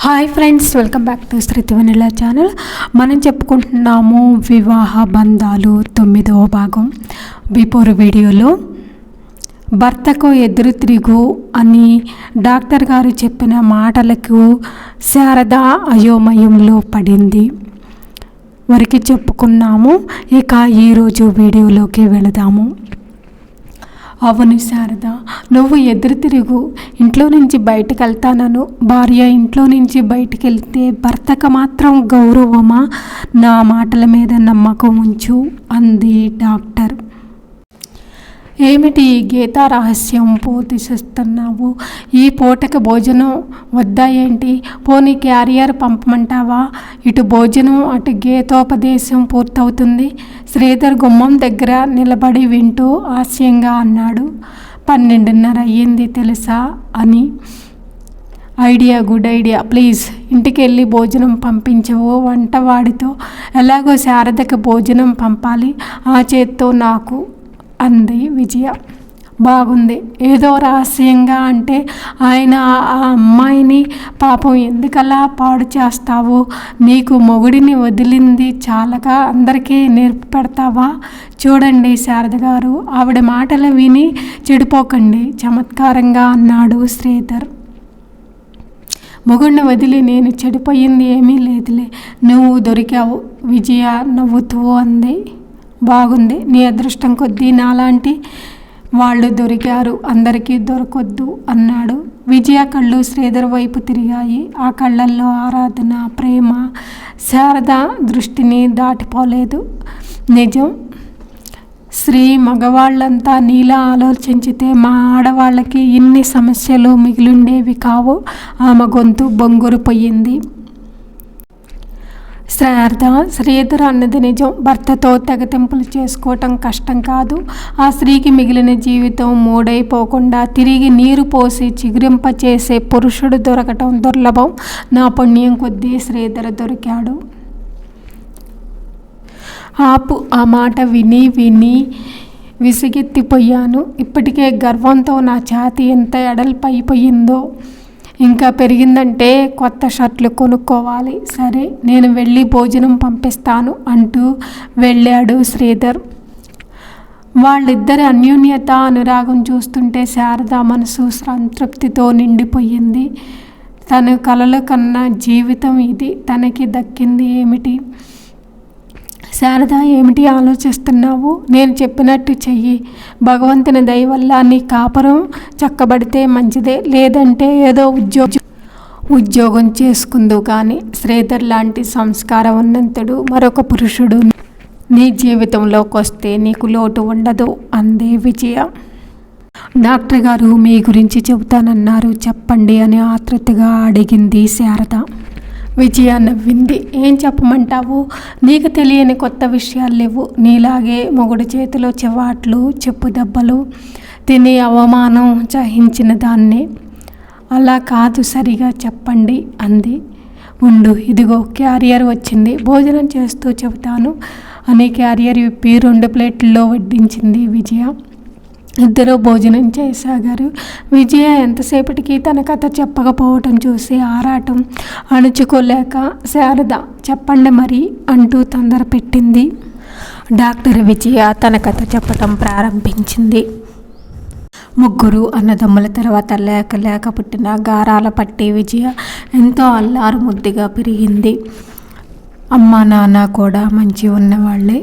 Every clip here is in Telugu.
Hi friends, welcome back to Shruti Vennela channel. మనం చెప్పుకుంటున్నాము వివాహ బంధాలు 9వ భాగం. బిఫోర్ వీడియోలో భర్తకు ఎదురు తిరుగు అని డాక్టర్ గారు చెప్పిన మాటలకు శారద అయోమయంలో పడింది. వరకు చెప్పుకున్నాము. ఇక ఈరోజు వీడియోలోకి వెళదాము. అవును శారద, నువ్వు ఎదురు తిరుగు. ఇంట్లో నుంచి బయటకు వెళ్తానను. భార్య ఇంట్లో నుంచి బయటకు వెళ్తే భర్తకు మాత్రం గౌరవమా? నా మాటల మీద నమ్మకం ఉంచు అంది డాక్టర్. ఏమిటి గీతా రహస్యం పోతిస్తున్నావు? ఈ పూటకి భోజనం వద్దా ఏంటి? పోనీ క్యారియర్ పంపమంటావా? ఇటు భోజనం అటు గీతోపదేశం పూర్తవుతుంది. శ్రీధర్ గుమ్మం దగ్గర నిలబడి వింటూ హాస్యంగా అన్నాడు. 12:30 అయ్యింది తెలుసా అని. Good idea. ప్లీజ్ ఇంటికి వెళ్ళి భోజనం పంపించవు. వంటవాడితో ఎలాగో శారదకి భోజనం పంపాలి, ఆ చేత్తో నాకు అంది విజయ. బాగుంది. ఏదో రహస్యంగా అంటే ఆయన ఆ అమ్మాయిని పాపం ఎందుకలా పాడు చేస్తావు? నీకు మొగుడిని వదిలింది చాలగా అందరికీ నేర్పి పెడతావా? చూడండి శారద గారు, ఆవిడ మాటలు విని చెడిపోకండి చమత్కారంగా అన్నాడు శ్రీధర్. మొగుడిని వదిలి నేను చెడిపోయింది ఏమీ లేదులే, నువ్వు దొరికావు విజయ నవ్వుతూ అంది. బాగుంది. నీ అదృష్టం కొద్దీ నాలాంటి వాళ్ళు దొరికారు, అందరికీ దొరకొద్దు అన్నాడు. విజయ కళ్ళు శ్రీధర్ వైపు తిరిగాయి. ఆ కళ్ళల్లో ఆరాధన, ప్రేమ శారద దృష్టిని దాటిపోలేదు. నిజం శ్రీ, మగవాళ్ళంతా నీలా ఆలోచించితే మా ఆడవాళ్ళకి ఇన్ని సమస్యలు మిగిలిండేవి కావు. ఆమె గొంతు బొంగురుపోయింది. శారద, శ్రీధర్ అన్నది నిజం. భర్తతో తెగతింపులు చేసుకోవటం కష్టం కాదు. ఆ స్త్రీకి మిగిలిన జీవితం మూడైపోకుండా తిరిగి నీరు పోసి చిగురింప చేసే పురుషుడు దొరకటం దుర్లభం. నా పుణ్యం కొద్దీ శ్రీధర్ దొరికాడు. ఆపు. ఆ మాట విని విని విసిగెత్తిపోయాను. ఇప్పటికే గర్వంతో నా ఛాతీ ఎంత ఎడల్పైపోయిందో. ఇంకా పెరిగిందంటే కొత్త షర్ట్లు కొనుక్కోవాలి. సరే, నేను వెళ్ళి భోజనం పంపిస్తాను అంటూ వెళ్ళాడు శ్రీధర్. వాళ్ళిద్దరి అన్యోన్యత, అనురాగం చూస్తుంటే శారద మనసు సంతృప్తితో నిండిపోయింది. తను కలలు కన్న జీవితం ఇది. తనకి దక్కింది ఏమిటి? శారద, ఏమిటి ఆలోచిస్తున్నావు? నేను చెప్పినట్టు చెయ్యి. భగవంతుని దయ వల్ల నీ కాపురం చక్కబడితే మంచిదే, లేదంటే ఏదో ఉద్యోగం చేసుకుందు. కానీ శ్రీధర్ లాంటి సంస్కారవంతుడు మరొక పురుషుడు నీ జీవితంలోకి వస్తే నీకు లోటు ఉండదు అంది విజయ. డాక్టర్ గారు మీ గురించి చెబుతానన్నారు, చెప్పండి అని ఆతృతగా అడిగింది శారద. విజయ నవ్వింది. ఏం చెప్పమంటావు? నీకు తెలియని కొత్త విషయాలు లేవు. నీలాగే మొగుడు చేతిలో చివాట్లు, చెప్పు దెబ్బలు తిని అవమానం సహించిన దాన్ని. అలా కాదు, సరిగా చెప్పండి అంది. ఉండు, ఇదిగో క్యారియర్ వచ్చింది, భోజనం చేస్తూ చెబుతాను అని క్యారియర్ విప్పి 2 ప్లేట్లలో వడ్డించింది విజయ. ఇద్దరు భోజనం చేసాగారు. విజయ ఎంతసేపటికి తన కథ చెప్పకపోవటం చూసి ఆరాటం అణుచుకోలేక, శారద చెప్పండి మరి అంటూ తొందర పెట్టింది. డాక్టర్ విజయ తన కథ చెప్పటం ప్రారంభించింది. 3 అన్నదమ్ముల తర్వాత లేక పుట్టిన గారాల పట్టి విజయ ఎంతో అల్లారు ముద్దుగా పెరిగింది. అమ్మ నాన్న కూడా మంచి ఉన్నవాళ్ళే.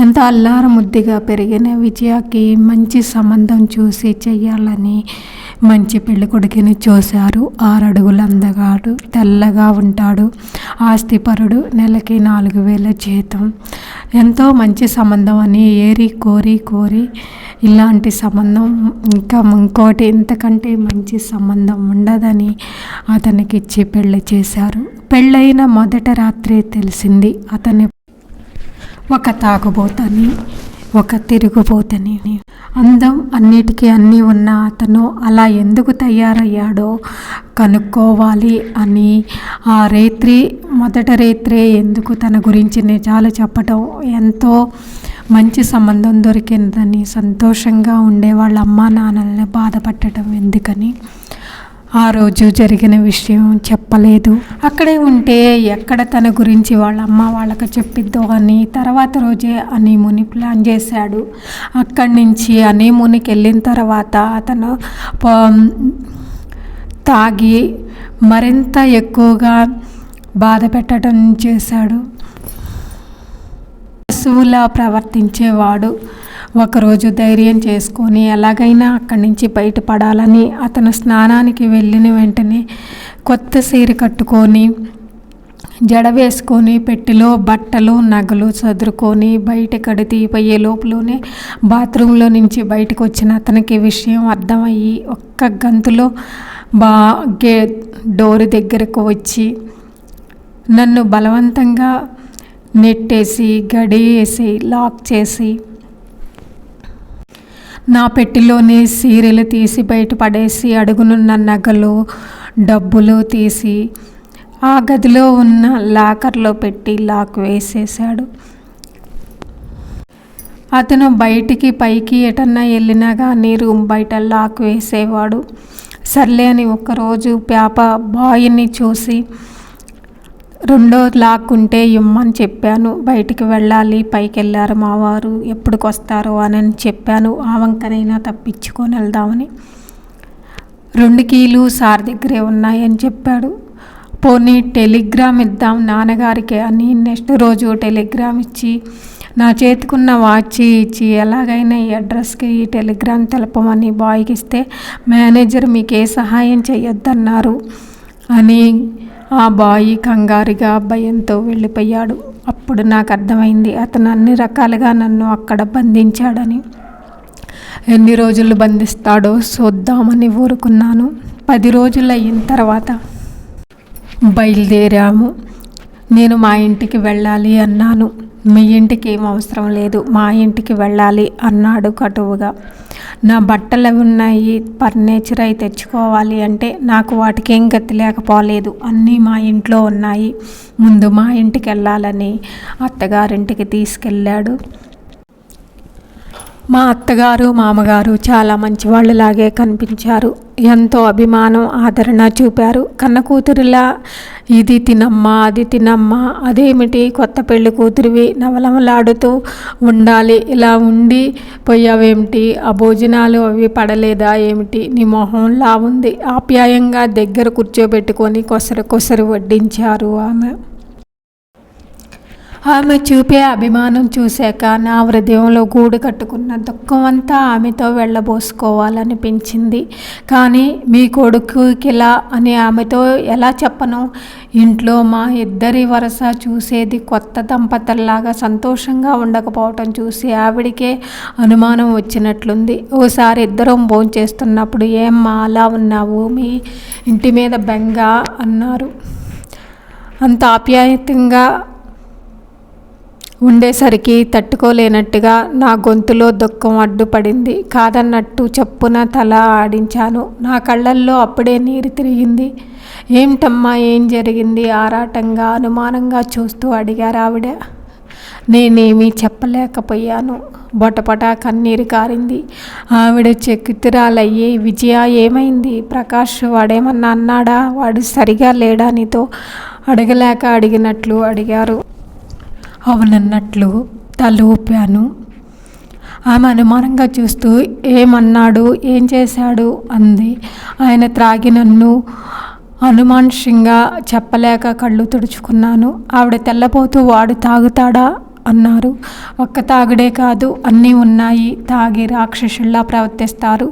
ఎంత అల్లారు ముద్దుగా పెరిగిన విజయకి మంచి సంబంధం చూసి చెయ్యాలని మంచి పెళ్లి కొడుకుని చూశారు. 6 అడుగుల అందగాడు, తెల్లగా ఉంటాడు, ఆస్తిపరుడు, నెలకి 4,000 జీతం. ఎంతో మంచి సంబంధం అని ఏరి కోరి ఇలాంటి సంబంధం ఇంకోటి ఇంతకంటే మంచి సంబంధం ఉండదని అతనికి ఇచ్చి పెళ్లి చేశారు. పెళ్ళైన మొదటి రాత్రే తెలిసింది అతని ఒక తాగుబోతని, ఒక తిరుగుబోతని. అందం అన్నిటికీ అన్నీ ఉన్న అతను అలా ఎందుకు తయారయ్యాడో కనుక్కోవాలి అని ఆ మొదటి రేత్రే ఎందుకు తన గురించి నిజాలు చెప్పటం, ఎంతో మంచి సంబంధం దొరికిందని సంతోషంగా ఉండే వాళ్ళ అమ్మా నాన్నల్ని బాధపడటం ఎందుకని ఆ రోజు జరిగిన విషయం చెప్పలేదు. అక్కడే ఉంటే ఎక్కడ తన గురించి వాళ్ళ అమ్మ వాళ్ళకి చెప్పిద్దో అని తర్వాత రోజే హనీమూన్ ప్లాన్ చేశాడు. అక్కడి నుంచి హనీమూన్కి వెళ్ళిన తర్వాత అతను తాగి మరింత ఎక్కువగా బాధ పెట్టడం చేశాడు. పశువులా ప్రవర్తించేవాడు. ఒకరోజు ధైర్యం చేసుకొని ఎలాగైనా అక్కడి నుంచి బయటపడాలని అతను స్నానానికి వెళ్ళిన వెంటనే కొత్త చీర కట్టుకొని జడ వేసుకొని పెట్టెలో బట్టలు నగలు చదురుకొని బయటకడి తీపోయే లోపలనే బాత్రూంలో నుంచి బయటకు వచ్చిన అతనికి విషయం అర్థమయ్యి ఒక్క గంతులో డోరు దగ్గరకు వచ్చి నన్ను బలవంతంగా నెట్టేసి గడి వేసి లాక్ చేసి నా పెట్టెలోని సీరెలు తీసి బయటపడేసి అడుగునున్న నగలు డబ్బులు తీసి ఆ గదిలో ఉన్న లాకర్లో పెట్టి లాక్ వేసేసాడు. అతను బయటికి పైకి ఎటన్నా వెళ్ళినా కానీ రూమ్ బయట లాక్ వేసేవాడు. సర్లే అని ఒకరోజు బాయ్ని చూసి రెండో లాక్ ఉంటే ఇమ్మని చెప్పాను. బయటికి వెళ్ళాలి, పైకి వెళ్ళారు మా వారు, ఎప్పటికి వస్తారో అని చెప్పాను. ఆ వంకనైనా తప్పించుకొని వెళ్దామని. 2 కీలు సార్ దగ్గరే ఉన్నాయని చెప్పాడు. పోనీ టెలిగ్రామ్ ఇద్దాం నాన్నగారికి అని నెక్స్ట్ రోజు టెలిగ్రామ్ ఇచ్చి నా చేతికున్న వాచ్ ఇచ్చి ఎలాగైనా ఈ అడ్రస్కి ఈ టెలిగ్రామ్ తెలపమని బాయ్కి ఇస్తే మేనేజర్ మీకు ఏ సహాయం చేయొద్దన్నారు అని ఆ బాయ్ కంగారుగా భయంతో వెళ్ళిపోయాడు. అప్పుడు నాకు అర్థమైంది అతను అన్ని రకాలుగా నన్ను అక్కడ బంధించాడని. ఎన్ని రోజులు బంధిస్తాడో చూద్దామని ఊరుకున్నాను. 10 రోజులు అయిన తర్వాత బయలుదేరాము. నేను మా ఇంటికి వెళ్ళాలి అన్నాను. మీ ఇంటికి ఏం అవసరం లేదు, మా ఇంటికి వెళ్ళాలి అన్నాడు కటువుగా. నా బట్టలు అవి ఉన్నాయి, ఫర్నిచర్ అవి తెచ్చుకోవాలి అంటే నాకు వాటికి ఏం గతి లేకపోలేదు. అన్నీ మా ఇంట్లో ఉన్నాయి, ముందు మా ఇంటికి వెళ్ళాలని అత్తగారింటికి తీసుకెళ్ళాడు. మా అత్తగారు మామగారు చాలా మంచివాళ్ళలాగే కనిపించారు. ఎంతో అభిమానం ఆదరణ చూపారు. కన్న కూతురిలా ఇది తినమ్మా అది తినమ్మా, అదేమిటి కొత్త పెళ్లి కూతురివి నవలమలాడుతూ ఉండాలి, ఇలా ఉండి పోయావేమిటి, ఆ భోజనాలు అవి పడలేదా ఏమిటి, నీ మొహంలా ఉంది, ఆప్యాయంగా దగ్గర కూర్చోబెట్టుకొని కొసరు వడ్డించారు ఆమె. ఆమె చూపే అభిమానం చూశాక నా హృదయంలో గూడు కట్టుకున్న దుఃఖం అంతా ఆమెతో వెళ్ళబోసుకోవాలనిపించింది. కానీ మీ కొడుకుకి ఇలా అని ఆమెతో ఎలా చెప్పను? ఇంట్లో మా ఇద్దరి వరస చూసేది కొత్త దంపతుల్లాగా సంతోషంగా ఉండకపోవటం చూసి ఆవిడికే అనుమానం వచ్చినట్లుంది. ఓసారి ఇద్దరం భోంచేస్తున్నప్పుడు ఏమ్మా అలా ఉన్నావు, మీ ఇంటి మీద బెంగ అన్నారు. అంత ఆప్యాయంగా ఉండేసరికి తట్టుకోలేనట్టుగా నా గొంతులో దుఃఖం అడ్డుపడింది. కాదన్నట్టు చప్పున తల ఆడించాను. నా కళ్ళల్లో అప్పుడే నీరు తిరిగింది. ఏమిటమ్మా ఏం జరిగింది? ఆరాటంగా అనుమానంగా చూస్తూ అడిగారు ఆవిడ. నేనేమీ చెప్పలేకపోయాను. బొటపట కన్నీరు కారింది. ఆవిడ చకితురాలయ్యి విజయ ఏమైంది? ప్రకాష్ వాడేమన్నా అన్నాడా? వాడు సరిగా లేడా నీతో? అడగలేక అడిగినట్లు అడిగారు. అవునన్నట్లు తల ఊపాను. ఆమె అనుమానంగా చూస్తూ ఏమన్నాడు, ఏం చేశాడు అంది. ఆయన త్రాగి నన్ను అనుమానుషంగా చెప్పలేక కళ్ళు తుడుచుకున్నాను. ఆవిడ తెల్లపోతూ వాడు తాగుతాడా అన్నారు. ఒక్క తాగుడే కాదు, అన్నీ ఉన్నాయి. తాగి రాక్షసుల్లా ప్రవర్తిస్తారు,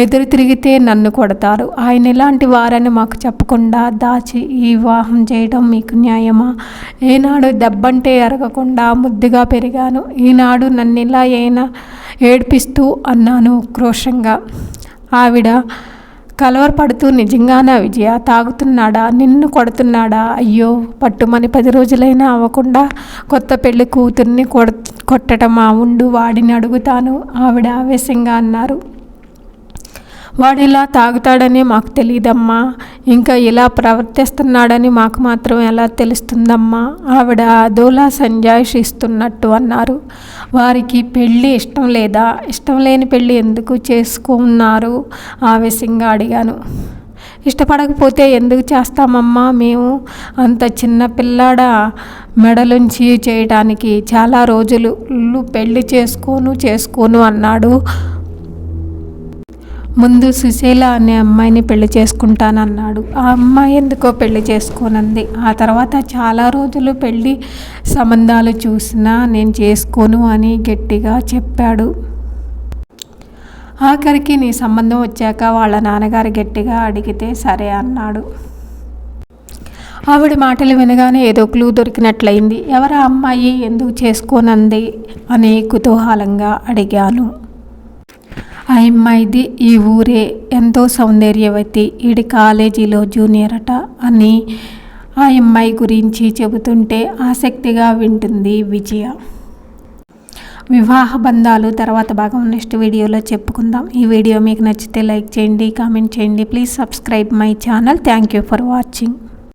ఎదురు తిరిగితే నన్ను కొడతారు. ఆయన ఇలాంటి వారని మాకు చెప్పకుండా దాచి ఈ వివాహం చేయడం మీకు న్యాయమా? ఏనాడు దెబ్బంటే ఎరగకుండా ముద్దుగా పెరిగాను, ఈనాడు నన్ను ఇలా ఏడ్పిస్తూ అన్నాను క్రోషంగా. ఆవిడ కలవరపడుతూ నిజంగానా విజయ? తాగుతున్నాడా? నిన్ను కొడుతున్నాడా? అయ్యో, పట్టుమని 10 రోజులైనా అవ్వకుండా కొత్త పెళ్లి కూతుర్ని కొట్టటమా? ఉండు, వాడిని అడుగుతాను ఆవిడ ఆవేశంగా అన్నారు. వాడిలా తాగుతాడని మాకు తెలియదమ్మా, ఇంకా ఇలా ప్రవర్తిస్తున్నాడని మాకు మాత్రం ఎలా తెలుస్తుందమ్మా? ఆవిడ అదోలా సంజాయిషిస్తున్నట్టు అన్నారు. వారికి పెళ్ళి ఇష్టం లేదా? ఇష్టం లేని పెళ్ళి ఎందుకు చేసుకున్నారు? ఆవేశంగా అడిగాను. ఇష్టపడకపోతే ఎందుకు చేస్తామమ్మా మేము, అంత చిన్న పిల్లాడ మెడలుంచి చేయటానికి చాలా రోజులు పెళ్లి చేసుకోను అన్నాడు. ముందు సుశీల అనే అమ్మాయిని పెళ్లి చేసుకుంటానన్నాడు. ఆ అమ్మాయి ఎందుకో పెళ్లి చేసుకోనంది. ఆ తర్వాత చాలా రోజులు పెళ్లి సంబంధాలు చూసినా నేను చేసుకోను అని గట్టిగా చెప్పాడు. ఆఖరికి నీ సంబంధం వచ్చాక వాళ్ళ నాన్నగారు గట్టిగా అడిగితే సరే అన్నాడు. ఆవిడ మాటలు వినగానే ఏదో క్లూ దొరికినట్లయింది. ఎవరా అమ్మాయి, ఎందుకు చేసుకోనంది అని కుతూహలంగా అడిగాను. ఆ అమ్మాయిది ఈ ఊరే, ఎంతో సౌందర్యవతి, ఈడి కాలేజీలో జూనియర్ అట అని ఆ అమ్మాయి గురించి చెబుతుంటే ఆసక్తిగా వింటుంది విజయ. వివాహ బంధాలు తర్వాత భాగం నెక్స్ట్ వీడియోలో చెప్పుకుందాం. ఈ వీడియో మీకు నచ్చితే లైక్ చేయండి, కామెంట్ చేయండి. Please subscribe my channel. Thank you for watching.